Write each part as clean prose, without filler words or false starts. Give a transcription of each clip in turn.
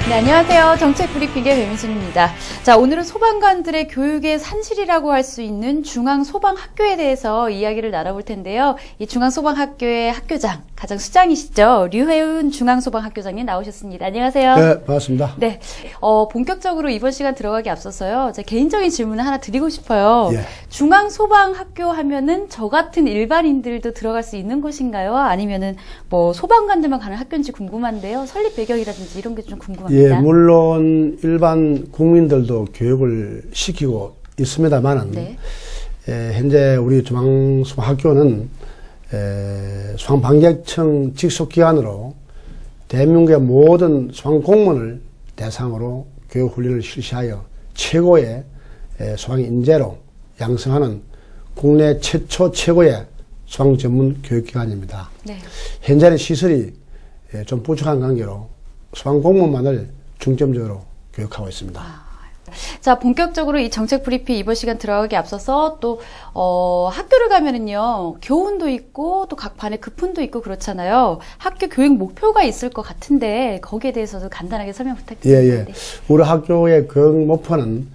네, 안녕하세요. 정책 브리핑의 배민순입니다. 자, 오늘은 소방관들의 교육의 산실이라고 할 수 있는 중앙소방학교에 대해서 이야기를 나눠볼 텐데요. 이 중앙소방학교의 학교장, 가장 수장이시죠. 류혜은 중앙소방학교장님 나오셨습니다. 안녕하세요. 네, 반갑습니다. 네, 본격적으로 이번 시간 들어가기 앞서서요. 제 개인적인 질문을 하나 드리고 싶어요. 예. 중앙소방학교 하면은 저 같은 일반인들도 들어갈 수 있는 곳인가요? 아니면은 뭐 소방관들만 가는 학교인지 궁금한데요. 설립 배경이라든지 이런 게 좀 궁금합니다. 예, 물론 일반 국민들도 교육을 시키고 있습니다만은 네. 현재 우리 중앙소방학교는 소방방재청 직속기관으로 대한민국의 모든 소방공무원을 대상으로 교육훈련을 실시하여 최고의 소방인재로 양성하는 국내 최초 최고의 소방 전문 교육기관입니다. 네. 현재는 시설이 좀 부족한 관계로 소방공무원만을 중점적으로 교육하고 있습니다. 자, 본격적으로 이 정책 브리핑 이번 시간 들어가기 앞서서 또 학교를 가면은요, 교훈도 있고 또 각 반에 급훈도 있고 그렇잖아요. 학교 교육 목표가 있을 것 같은데 거기에 대해서도 간단하게 설명 부탁드립니다. 예. 우리 학교의 교육 목표는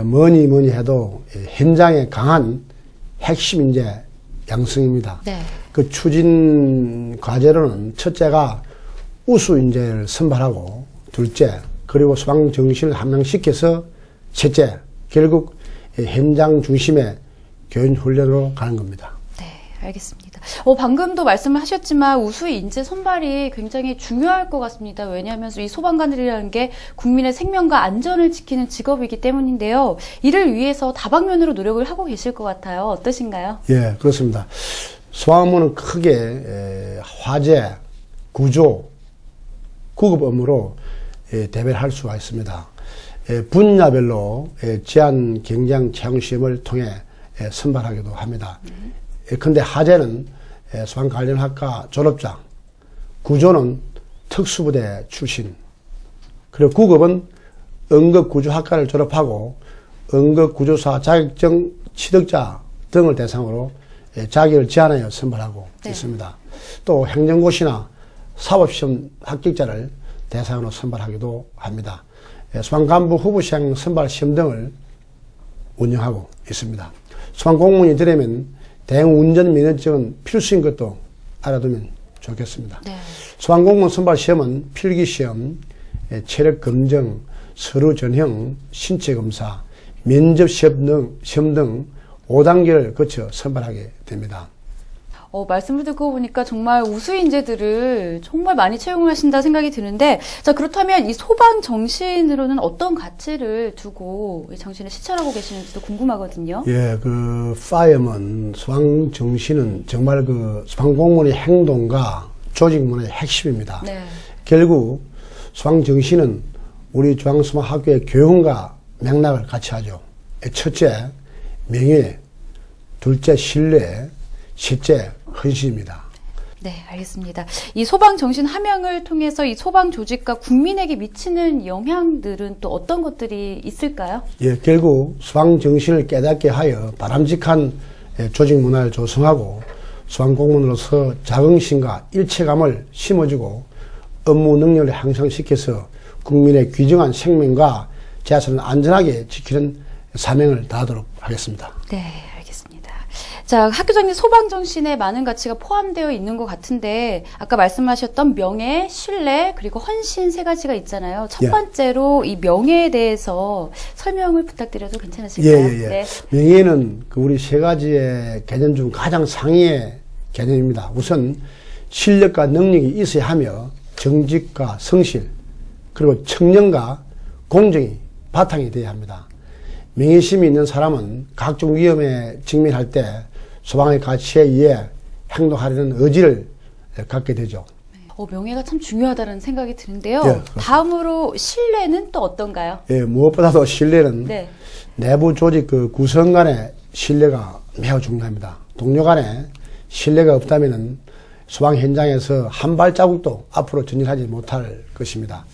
뭐니 해도 현장에 강한 핵심 인재 양성입니다. 네. 그 추진 과제로는 첫째가 우수 인재를 선발하고, 둘째, 그리고 소방 정신을 함양시켜서 셋째, 결국 현장 중심의 교육 훈련으로 가는 겁니다. 네, 알겠습니다. 방금도 말씀을 하셨지만 우수 인재 선발이 굉장히 중요할 것 같습니다. 왜냐하면 이 소방관들이라는 게 국민의 생명과 안전을 지키는 직업이기 때문인데요. 이를 위해서 다방면으로 노력을 하고 계실 것 같아요. 어떠신가요? 예, 그렇습니다. 소방업무는 크게 화재, 구조, 구급 업무로 대별을 할 수가 있습니다. 분야별로 제한 경쟁 채용 시험을 통해 선발하기도 합니다. 그런데 화재는 소방 관련 학과 졸업자, 구조는 특수부대 출신, 그리고 구급은 응급구조학과를 졸업하고 응급구조사 자격증 취득자 등을 대상으로 자격을 제한하여 선발하고 있습니다. 또 행정고시나 사법시험 합격자를 대상으로 선발하기도 합니다. 소방간부 후보시험 선발시험 등을 운영하고 있습니다. 소방공무원이 되려면 대응운전 면허증은 필수인 것도 알아두면 좋겠습니다. 네. 소방공무원 선발시험은 필기시험, 체력검정, 서류전형, 신체검사, 면접시험 등 5단계를 거쳐 선발하게 됩니다. 말씀을 듣고 보니까 정말 우수 인재들을 정말 많이 채용하신다 생각이 드는데, 자, 그렇다면 이 소방 정신으로는 어떤 가치를 두고 이 정신을 실천하고 계시는지도 궁금하거든요. 예, 파이어먼, 소방 정신은 정말 소방공무원의 행동과 조직 문화의 핵심입니다. 네. 결국 소방 정신은 우리 중앙소방학교의 교훈과 맥락을 같이 하죠. 첫째, 명예, 둘째, 신뢰, 셋째, 헌신입니다. 네, 알겠습니다. 이 소방 정신 함양을 통해서 이 소방 조직과 국민에게 미치는 영향들은 또 어떤 것들이 있을까요? 예, 결국 소방 정신을 깨닫게 하여 바람직한 조직 문화를 조성하고 소방공무원으로서 자긍심과 일체감을 심어주고 업무 능력을 향상시켜서 국민의 귀중한 생명과 재산을 안전하게 지키는 사명을 다하도록 하겠습니다. 네, 알겠습니다. 자, 학교장님 소방 정신에 많은 가치가 포함되어 있는 것 같은데 아까 말씀하셨던 명예, 신뢰, 그리고 헌신 세 가지가 있잖아요. 첫 번째로 이 명예에 대해서 설명을 부탁드려도 괜찮으실까요? 네. 명예는 우리 세 가지의 개념 중 가장 상위의 개념입니다. 우선 실력과 능력이 있어야 하며 정직과 성실, 그리고 청렴과 공정이 바탕이 되어야 합니다. 명예심이 있는 사람은 각종 위험에 직면할 때 소방의 가치에 의해 행동하려는 의지를 갖게 되죠. 명예가 참 중요하다는 생각이 드는데요. 다음으로 신뢰는 또 어떤가요? 무엇보다도 신뢰는 내부 조직 구성 간의 신뢰가 매우 중요합니다. 동료 간에 신뢰가 없다면 소방 현장에서 한 발자국도 앞으로 전진하지 못할 것입니다.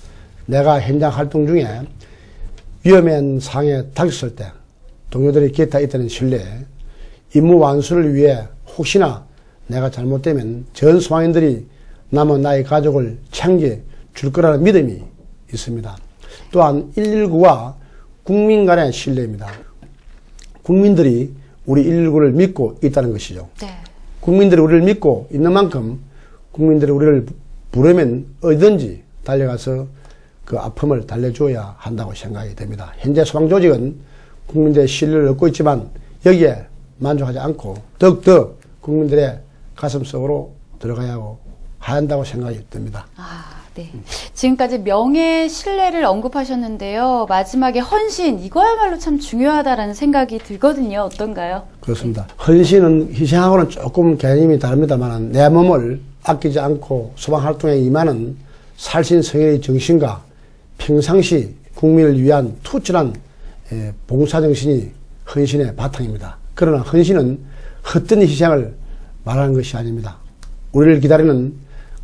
내가 현장 활동 중에 위험한 상황에 닥쳤을 때 동료들이 곁에 있다는 신뢰, 임무 완수를 위해 혹시나 내가 잘못되면 전 소방인들이 남은 나의 가족을 챙겨줄 거라는 믿음이 있습니다. 또한 119와 국민 간의 신뢰입니다. 국민들이 우리 119를 믿고 있다는 것이죠. 네. 국민들이 우리를 믿고 있는 만큼 국민들이 우리를 부르면 어디든지 달려가서 그 아픔을 달래줘야 한다고 생각이 됩니다. 현재 소방조직은 국민들의 신뢰를 얻고 있지만 여기에 만족하지 않고 더욱더 국민들의 가슴 속으로 들어가야 한다고 생각이 듭니다. 네. 지금까지 명예, 신뢰를 언급하셨는데요. 마지막에 헌신, 이거야말로 참 중요하다라는 생각이 들거든요. 어떤가요? 그렇습니다. 헌신은 희생하고는 조금 개념이 다릅니다만 내 몸을 아끼지 않고 소방활동에 임하는 살신성의의 정신과 평상시 국민을 위한 투철한 봉사정신이 헌신의 바탕입니다. 그러나 헌신은 헛된 희생을 말하는 것이 아닙니다. 우리를 기다리는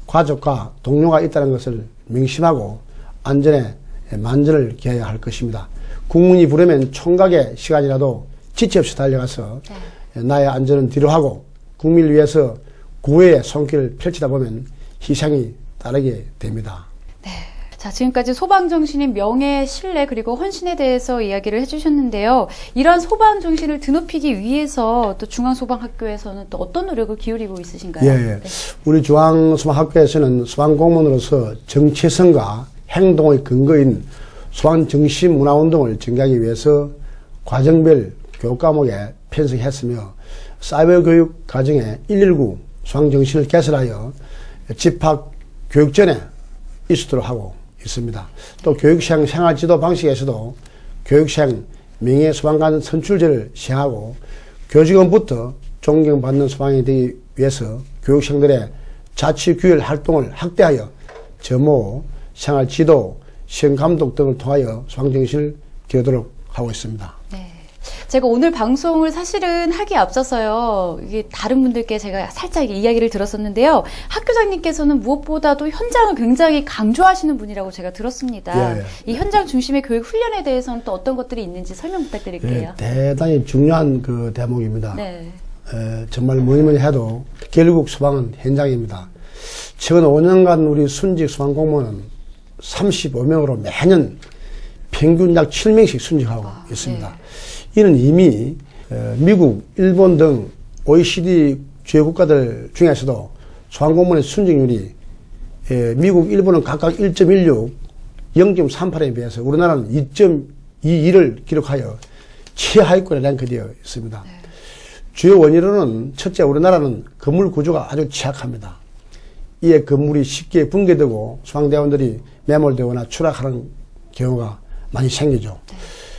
가족과 동료가 있다는 것을 명심하고 안전에 만전을 기해야 할 것입니다. 국민이 부르면 총각의 시간이라도 지체 없이 달려가서 나의 안전은 뒤로하고 국민을 위해서 구호의 손길을 펼치다 보면 희생이 따르게 됩니다. 네. 자, 지금까지 소방정신인 명예, 신뢰 그리고 헌신에 대해서 이야기를 해주셨는데요. 이러한 소방정신을 드높이기 위해서 또 중앙소방학교에서는 또 어떤 노력을 기울이고 있으신가요? 예. 네. 우리 중앙소방학교에서는 소방공무원으로서 정체성과 행동의 근거인 소방정신문화운동을 전개하기 위해서 과정별 교육과목에 편성했으며 사이버교육 과정에 119 소방정신을 개설하여 집합 교육전에 있도록 하고 있습니다. 또 교육시행 생활지도 방식에서도 교육시행 명예소방관 선출제를 시행하고 교직원부터 존경받는 소방이 되기 위해서 교육생들의 자치규율 활동을 확대하여 점호, 생활지도, 시행감독 등을 통하여 소방정신을 기르도록 하고 있습니다. 네. 제가 오늘 방송을 사실은 하기 앞서서요, 이게 다른 분들께 제가 살짝 이야기를 들었었는데요. 학교장님께서는 무엇보다도 현장을 굉장히 강조하시는 분이라고 제가 들었습니다. 이 현장 중심의 교육 훈련에 대해서는 또 어떤 것들이 있는지 설명 부탁드릴게요. 대단히 중요한 그 대목입니다. 네. 정말 뭐니 해도 결국 소방은 현장입니다. 최근 5년간 우리 순직 소방공무원은 35명으로 매년 평균 약 7명씩 순직하고 있습니다. 네. 이는 이미 미국, 일본 등 OECD 주요 국가들 중에서도 소방공무원의 순직률이 미국, 일본은 각각 1.16, 0.38에 비해서 우리나라는 2.21을 기록하여 최하위권에 랭크되어 있습니다. 네. 주요 원인으로는 첫째, 우리나라는 건물 구조가 아주 취약합니다. 이에 건물이 쉽게 붕괴되고 소방대원들이 매몰되거나 추락하는 경우가 많이 생기죠. 네.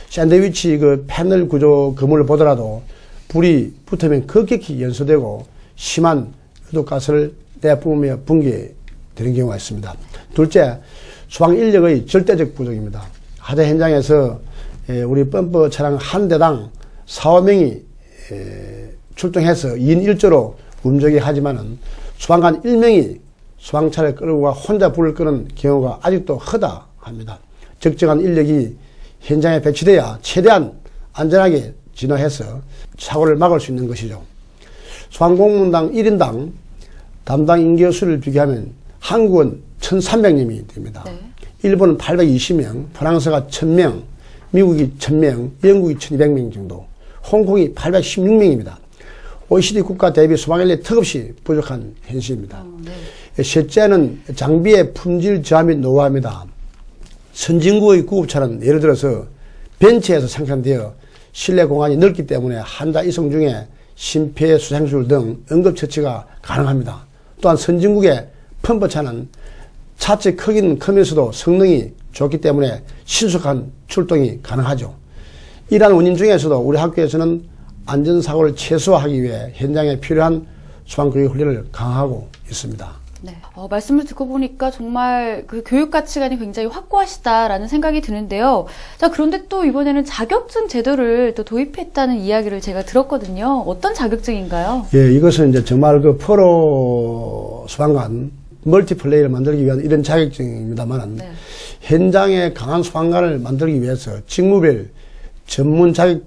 샌드위치 그 패널 구조 건물을 보더라도 불이 붙으면 급격히 연소되고 심한 유독가스를 내뿜으며 붕괴되는 경우가 있습니다. 둘째, 소방 인력의 절대적 부족입니다. 하대 현장에서 우리 펌프 차량 한 대당 4~5명이 출동해서 2인 1조로 움직이게 하지만은 소방관 1명이 소방차를 끌고 가 혼자 불을 끄는 경우가 아직도 허다합니다. 적정한 인력이 현장에 배치돼야 최대한 안전하게 진화해서 사고를 막을 수 있는 것이죠. 소방공무원당 1인당 담당 인교수를 비교하면 한국은 1,300명이 됩니다. 네. 일본은 820명, 프랑스가 1,000명, 미국이 1,000명, 영국이 1,200명 정도, 홍콩이 816명입니다. OECD 국가 대비 소방인력 턱없이 부족한 현실입니다. 네. 셋째는 장비의 품질 저하 및 노후화입니다. 선진국의 구급차는 예를 들어서 벤츠에서 생산되어 실내 공간이 넓기 때문에 환자 이송 중에 심폐소생술 등 응급처치가 가능합니다. 또한 선진국의 펌프차는 차체 크기는 크면서도 성능이 좋기 때문에 신속한 출동이 가능하죠. 이러한 원인 중에서도 우리 학교에서는 안전사고를 최소화하기 위해 현장에 필요한 소방교육 훈련을 강화하고 있습니다. 네. 말씀을 듣고 보니까 정말 그 교육 가치관이 굉장히 확고하시다라는 생각이 드는데요. 자, 그런데 또 이번에는 자격증 제도를 또 도입했다는 이야기를 제가 들었거든요. 어떤 자격증인가요? 예, 이것은 이제 정말 그 프로 소방관 멀티플레이를 만들기 위한 이런 자격증입니다만, 네. 현장에 강한 소방관을 만들기 위해서 직무별 전문 자격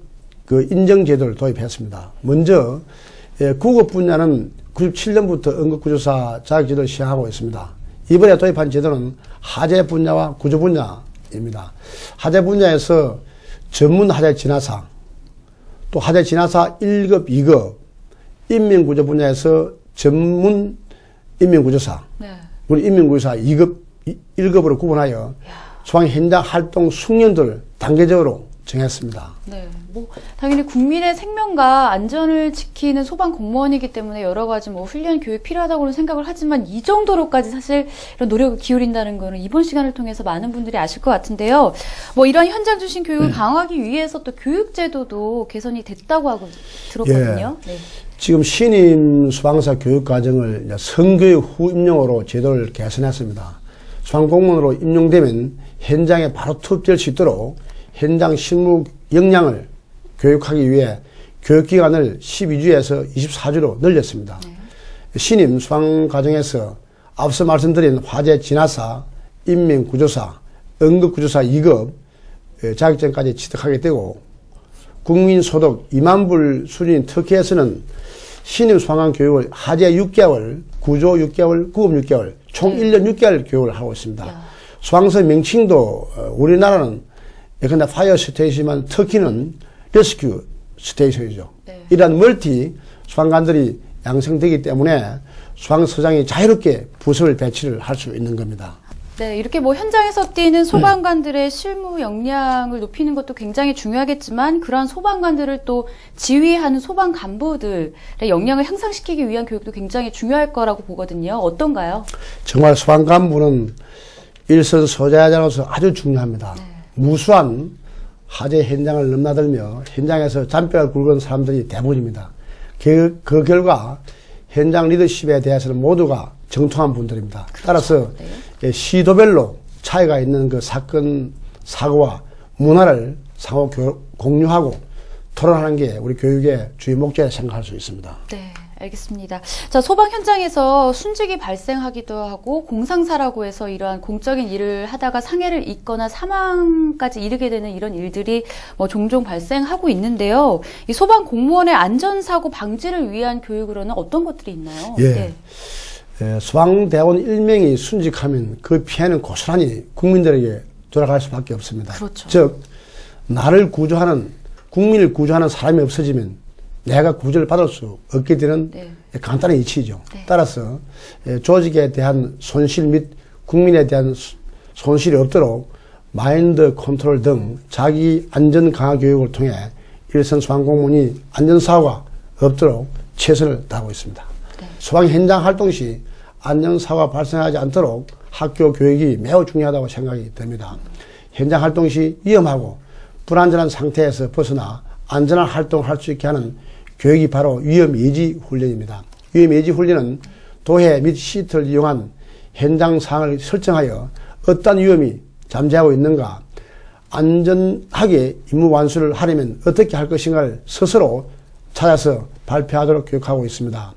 그 인정 제도를 도입했습니다. 먼저 구급 분야는 97년부터 응급구조사 자격제도를 시행하고 있습니다. 이번에 도입한 제도는 하재 분야와 구조 분야입니다. 하재 분야에서 전문 하재 진화사, 또 하재 진화사 1급, 2급, 인민구조 분야에서 전문 인민구조사, 네. 우리 인민구조사 2급, 1급으로 구분하여 소방 현장 활동 숙련도를 단계적으로 정했습니다. 네, 뭐 당연히 국민의 생명과 안전을 지키는 소방 공무원이기 때문에 여러 가지 뭐 훈련 교육 필요하다고는 생각을 하지만 이 정도로까지 사실 이런 노력을 기울인다는 거는 이번 시간을 통해서 많은 분들이 아실 것 같은데요. 뭐 이런 현장 주신 교육을 강화하기 위해서 또 교육 제도도 개선이 됐다고 하고 들었거든요. 예. 네. 지금 신임 소방사 교육 과정을 성교육 후 임용으로 제도를 개선했습니다. 소방공무원으로 임용되면 현장에 바로 투입될 수 있도록 현장 실무 역량을 교육하기 위해 교육기간을 12주에서 24주로 늘렸습니다. 네. 신임 소방 과정에서 앞서 말씀드린 화재 진화사, 인민구조사, 응급구조사 2급 자격증까지 취득하게 되고 국민소득 2만 불 수준인 터키에서는 신임 소방관 교육을 하재 6개월, 구조 6개월, 구급 6개월, 총 1년 6개월 교육을 하고 있습니다. 소방서 명칭도 우리나라는 예컨대 파이어 스테이션이지만 터키는 레스큐 스테이션이죠. 네. 이러한 멀티 소방관들이 양성되기 때문에 소방서장이 자유롭게 부서를 배치를 할 수 있는 겁니다. 네, 이렇게 뭐 현장에서 뛰는 소방관들의 실무 역량을 높이는 것도 굉장히 중요하겠지만 그러한 소방관들을 또 지휘하는 소방 간부들의 역량을 향상시키기 위한 교육도 굉장히 중요할 거라고 보거든요. 어떤가요? 정말 소방 간부는 일선 소재자로서 아주 중요합니다. 네. 무수한 화재 현장을 넘나들며 현장에서 잔뼈가 굵은 사람들이 대부분입니다. 그 결과 현장 리더십에 대해서는 모두가 정통한 분들입니다. 그렇죠. 따라서 네. 시도별로 차이가 있는 그 사건, 사고와 문화를 상호 공유하고 토론하는 게 우리 교육의 주요 목적이라고 생각할 수 있습니다. 네. 알겠습니다. 자, 소방 현장에서 순직이 발생하기도 하고 공상사라고 해서 이러한 공적인 일을 하다가 상해를 입거나 사망까지 이르게 되는 이런 일들이 뭐 종종 발생하고 있는데요. 이 소방 공무원의 안전사고 방지를 위한 교육으로는 어떤 것들이 있나요? 예. 네. 소방대원 1명이 순직하면 그 피해는 고스란히 국민들에게 돌아갈 수밖에 없습니다. 그렇죠. 즉 나를 구조하는 국민을 구조하는 사람이 없어지면 내가 구조를 받을 수 없게 되는 네. 간단한 이치죠. 네. 따라서 조직에 대한 손실 및 국민에 대한 손실이 없도록 마인드 컨트롤 등 자기 안전 강화 교육을 통해 일선 소방공무원이 안전사고가 없도록 최선을 다하고 있습니다. 네. 소방 현장 활동 시 안전사고가 발생하지 않도록 학교 교육이 매우 중요하다고 생각이 됩니다. 현장 활동 시 위험하고 불안전한 상태에서 벗어나 안전한 활동을 할 수 있게 하는 교육이 바로 위험예지 훈련입니다. 위험예지 훈련은 도해 및 시트를 이용한 현장 상황을 설정하여 어떤 위험이 잠재하고 있는가, 안전하게 임무 완수를 하려면 어떻게 할 것인가를 스스로 찾아서 발표하도록 교육하고 있습니다.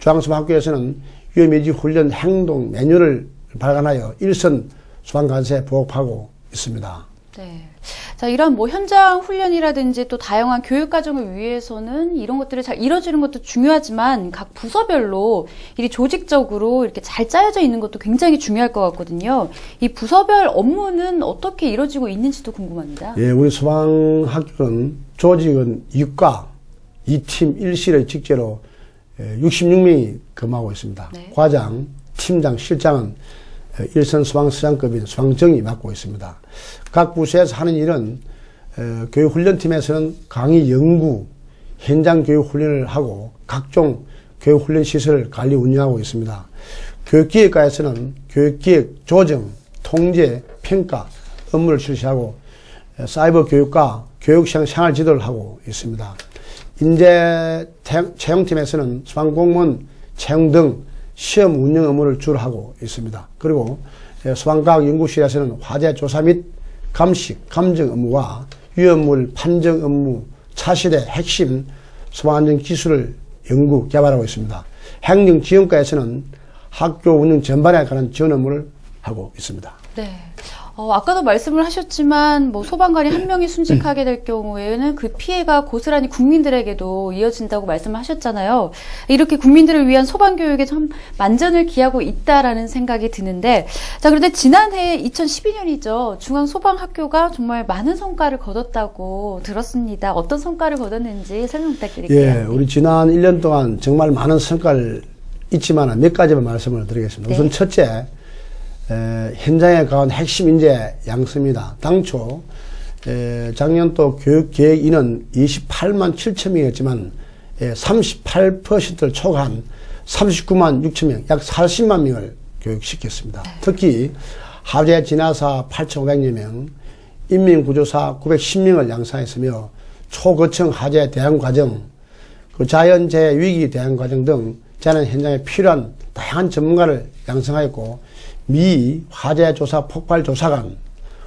중앙소방학교에서는 위험예지 훈련 행동 매뉴얼을 발간하여 일선 소방관세에 보급하고 있습니다. 네. 자, 이런 뭐 현장 훈련이라든지 또 다양한 교육 과정을 위해서는 이런 것들을 잘 이뤄지는 것도 중요하지만 각 부서별로 이 조직적으로 이렇게 잘 짜여져 있는 것도 굉장히 중요할 것 같거든요. 이 부서별 업무는 어떻게 이루어지고 있는지도 궁금합니다. 예, 우리 소방학교는 조직은 6과 2팀 1실의 직제로 66명이 근무하고 있습니다. 네. 과장, 팀장, 실장은 일선 소방서장급인 소방정이 맡고 있습니다. 각 부서에서 하는 일은 교육훈련팀에서는 강의 연구, 현장 교육훈련을 하고 각종 교육훈련 시설을 관리 운영하고 있습니다. 교육기획과에서는 교육기획, 조정, 통제, 평가 업무를 실시하고 사이버 교육과 교육시장 생활지도를 하고 있습니다. 인재 채용팀에서는 소방공무원 채용 등 시험 운영 업무를 주로 하고 있습니다. 그리고 소방과학연구실에서는 화재 조사 및 감식, 감정 업무와 위험물 판정 업무, 차실의 핵심 소방안전 기술을 연구, 개발하고 있습니다. 행정지원과에서는 학교 운영 전반에 관한 지원 업무를 하고 있습니다. 네. 아까도 말씀을 하셨지만 뭐 소방관이 한 명이 순직하게 될 경우에는 그 피해가 고스란히 국민들에게도 이어진다고 말씀을 하셨잖아요. 이렇게 국민들을 위한 소방 교육에 참 만전을 기하고 있다라는 생각이 드는데, 자, 그런데 지난해 2012년이죠. 중앙소방학교가 정말 많은 성과를 거뒀다고 들었습니다. 어떤 성과를 거뒀는지 설명 부탁드릴게요. 예, 우리 지난 1년 동안 정말 많은 성과를 있지만 몇 가지만 말씀을 드리겠습니다. 네. 우선 첫째, 현장에 가온 핵심 인재 양성입니다. 당초 작년도 교육계획 인원 28만 7천 명이었지만 38%를 초과한 39만 6천 명, 약 40만 명을 교육시켰습니다. 특히 하재 진화사 8,500여 명, 인민구조사 910명을 양성했으며 초거층 하재 대응과정, 자연재해 위기 대응과정 등 재난 현장에 필요한 다양한 전문가를 양성하였고, 화재조사 폭발조사관,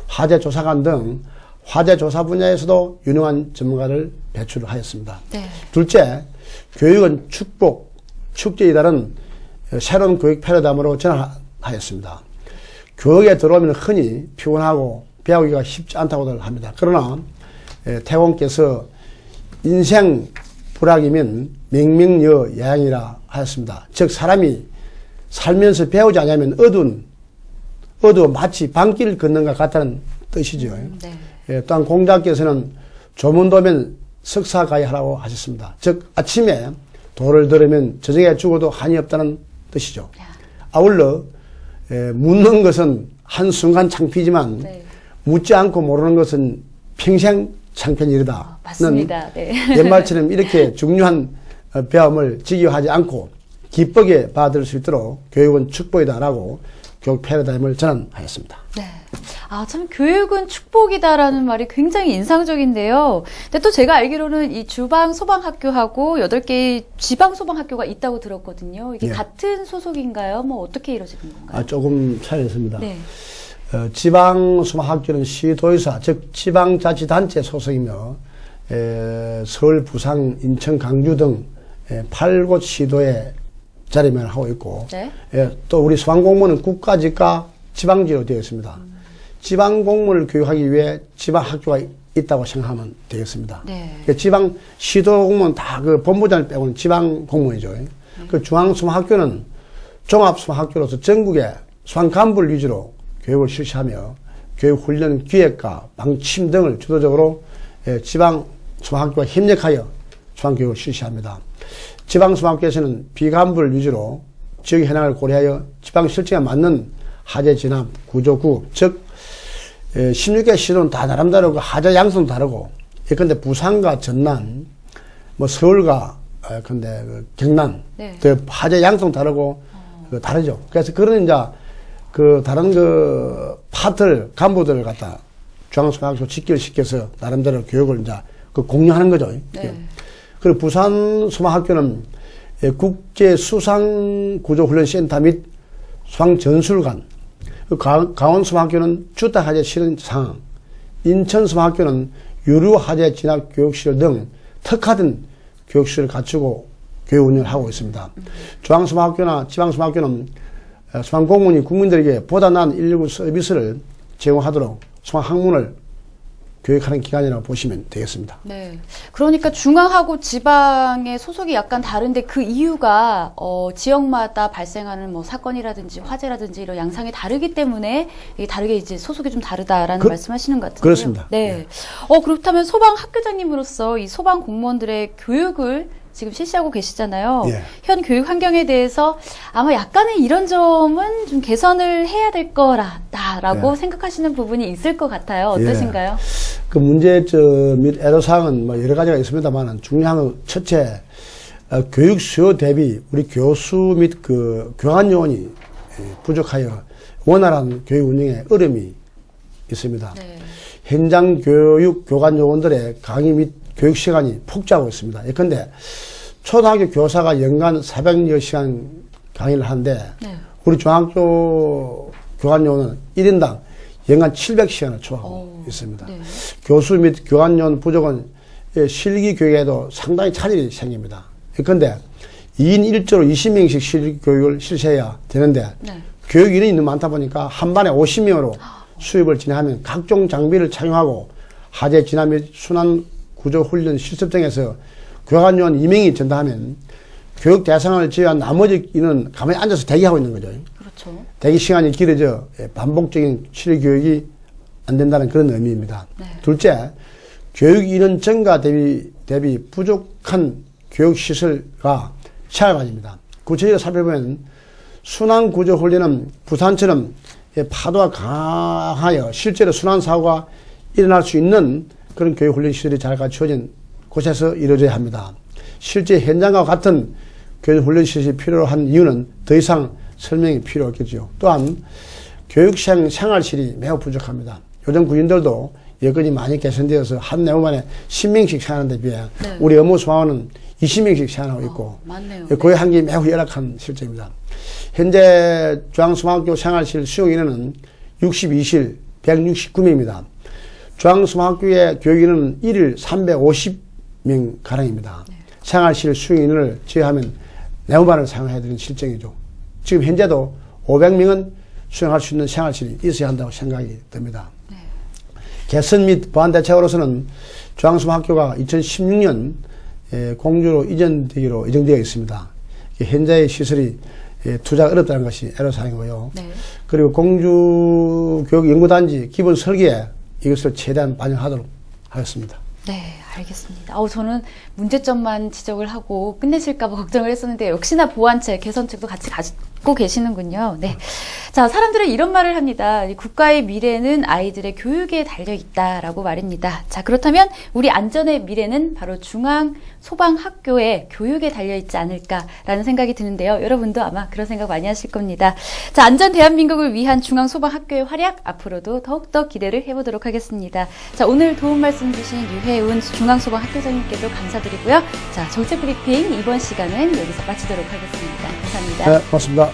화재조사관 등 화재조사 분야에서도 유능한 전문가를 배출하였습니다. 네. 둘째, 교육은 축복, 축제에 따른 새로운 교육 패러다임으로 전환하였습니다. 교육에 들어오면 흔히 피곤하고 배우기가 쉽지 않다고들 합니다. 그러나 태공께서 인생 불학이면 명명여 야양이라 하였습니다. 즉 사람이 살면서 배우지 않으면 어두워 마치 밤길을 걷는 것 같다는 뜻이죠. 네. 또한 공자께서는 조문도면 석사가야하라고 하셨습니다. 즉 아침에 도를 들으면 저녁에 죽어도 한이 없다는 뜻이죠. 아울러 묻는 것은 한순간 창피지만 네. 묻지 않고 모르는 것은 평생 창편이르다. 맞습니다. 네. 옛말처럼 이렇게 중요한 배움을 직역하지 않고 기쁘게 받을 수 있도록 교육은 축복이다라고 교육 패러다임을 전환하였습니다. 네. 참 교육은 축복이다라는 말이 굉장히 인상적인데요. 근데 또 제가 알기로는 이 주방 소방학교하고 8개의 지방 소방학교가 있다고 들었거든요. 이게 예. 같은 소속인가요? 뭐 어떻게 이루어지는 건가요? 조금 차이가 있습니다. 네. 지방 소방학교는 시도의사, 즉 지방자치단체 소속이며 서울, 부산, 인천, 강주 등 8곳 시도에 자리매를 하고 있고 네? 또 우리 소방공무원은 국가직과 지방직으로 되어 있습니다. 지방공무원을 교육하기 위해 지방학교가 있다고 생각하면 되겠습니다. 네. 지방 시도공무원 다 그 본부장을 빼고는 지방공무원이죠. 그 중앙소방학교는 종합소방학교로서 전국의 소방간부를 위주로 교육을 실시하며 교육훈련 기획과 방침 등을 주도적으로 지방소방학교와 협력하여 소방교육을 실시합니다. 지방소방학교에서는 비간부를 위주로 지역 현황을 고려하여 지방 실정에 맞는 하재 진압 구조구, 즉 16개 시도는 다 나름대로 하재 양성도 다르고, 예컨대 부산과 전남, 뭐 서울과 근데 경남, 네. 그 하재 양성 다르고 다르죠. 그래서 그런 이제 그 다른 그 파트를 간부들을 갖다 중앙소방학교 직결시켜서 나름대로 교육을 이제 그 공유하는 거죠. 네. 그리고 부산 소방학교는 국제수상구조훈련센터 및 소방전술관, 강원 소방학교는 주택하재 실현 상황, 인천 소방학교는 유류하재 진압 교육시설 등 특화된 교육시설을 갖추고 교육 운영을 하고 있습니다. 중앙소방학교나 지방소방학교는 소방공무원이 국민들에게 보다 나은 119 서비스를 제공하도록 소방학문을 교육하는 기관이라고 보시면 되겠습니다. 네. 그러니까 중앙하고 지방의 소속이 약간 다른데 그 이유가 지역마다 발생하는 뭐 사건이라든지 화재라든지 이런 양상이 다르기 때문에 이게 다르게 이제 소속이 좀 다르다라는 말씀하시는 것 같은데요. 그렇습니다. 네. 그렇다면 소방학교장님으로서 이 소방 공무원들의 교육을 지금 실시하고 계시잖아요. 예. 현 교육 환경에 대해서 아마 약간의 이런 점은 좀 개선을 해야 될 거라고 생각하시는 부분이 있을 것 같아요. 어떠신가요? 예. 그 문제점 및 애로사항은 뭐 여러 가지가 있습니다만, 중요한 건 첫째, 교육 수요 대비 우리 교수 및 그 교관 요원이 부족하여 원활한 교육 운영에 어려움이 있습니다. 네. 현장 교육 교관 요원들의 강의 및 교육 시간이 폭주하고 있습니다. 예컨대 초등학교 교사가 연간 400여 시간 강의를 하는데 네. 우리 중학교 교관 요원은 1인당 연간 700시간을 초과하고 있습니다. 네. 교수 및 교관 요원 부족은 실기 교육에도 상당히 차질이 생깁니다. 예컨대 2인 1조로 20명씩 실기 교육을 실시해야 되는데 네. 교육 인원이 너무 많다 보니까 한 반에 50명으로 수업을 진행하면 각종 장비를 착용하고 하재 진화 및 순환 구조 훈련 실습 등에서 교관 요원 2명이 전담하면 교육 대상을 제외한 나머지 인은 가만히 앉아서 대기하고 있는 거죠. 그렇죠. 대기 시간이 길어져 반복적인 실기 교육이 안 된다는 그런 의미입니다. 네. 둘째, 교육 인원 증가 대비 부족한 교육 시설과 시야관입니다. 구체적으로 살펴보면 순환 구조 훈련은 부산처럼 파도가 강하여 실제로 순환 사고가 일어날 수 있는 그런 교육 훈련 시설이 잘 갖추어진 곳에서 이루어져야 합니다. 실제 현장과 같은 교육 훈련 시설이 필요한 이유는 더 이상 설명이 필요 없겠죠. 또한 교육생 생활실이 매우 부족합니다. 요즘 군인들도 여건이 많이 개선되어서 한 내부만에 10명씩 생활하는 데 비해 네. 우리 업무소방은 20명씩 생활하고 있고 맞네요. 거의 한게 매우 열악한 실정입니다. 현재 중앙소방학교 생활실 수용 인원은 62실 169명입니다. 중앙소방학교의 교육인은 1일 350명 가량입니다. 네. 생활실 수용 인원을 제외하면 내부반을 사용해야 되는 실정이죠. 지금 현재도 500명은 수용할 수 있는 생활실이 있어야 한다고 생각이 듭니다. 네. 개선 및 보완 대책으로서는 중앙소방학교가 2016년 공주로 이전되기로 예정되어 있습니다. 현재의 시설이 투자가 어렵다는 것이 애로사항이고요. 네. 그리고 공주교육연구단지 기본 설계에 이것을 최대한 반영하도록 하겠습니다. 네, 알겠습니다. 저는 문제점만 지적을 하고 끝내실까 봐 걱정을 했었는데 역시나 보완책, 개선책도 같이 가지고 계시는군요. 네. 자, 사람들은 이런 말을 합니다. 국가의 미래는 아이들의 교육에 달려 있다라고 말입니다. 자, 그렇다면 우리 안전의 미래는 바로 중앙소방학교의 교육에 달려 있지 않을까라는 생각이 드는데요. 여러분도 아마 그런 생각 많이 하실 겁니다. 자, 안전 대한민국을 위한 중앙소방학교의 활약 앞으로도 더욱더 기대를 해보도록 하겠습니다. 자, 오늘 도움 말씀 주신 유혜운 중앙소방학교장님께도 감사드리고요. 자, 정책 브리핑 이번 시간은 여기서 마치도록 하겠습니다. 감사합니다. 네, 고맙습니다.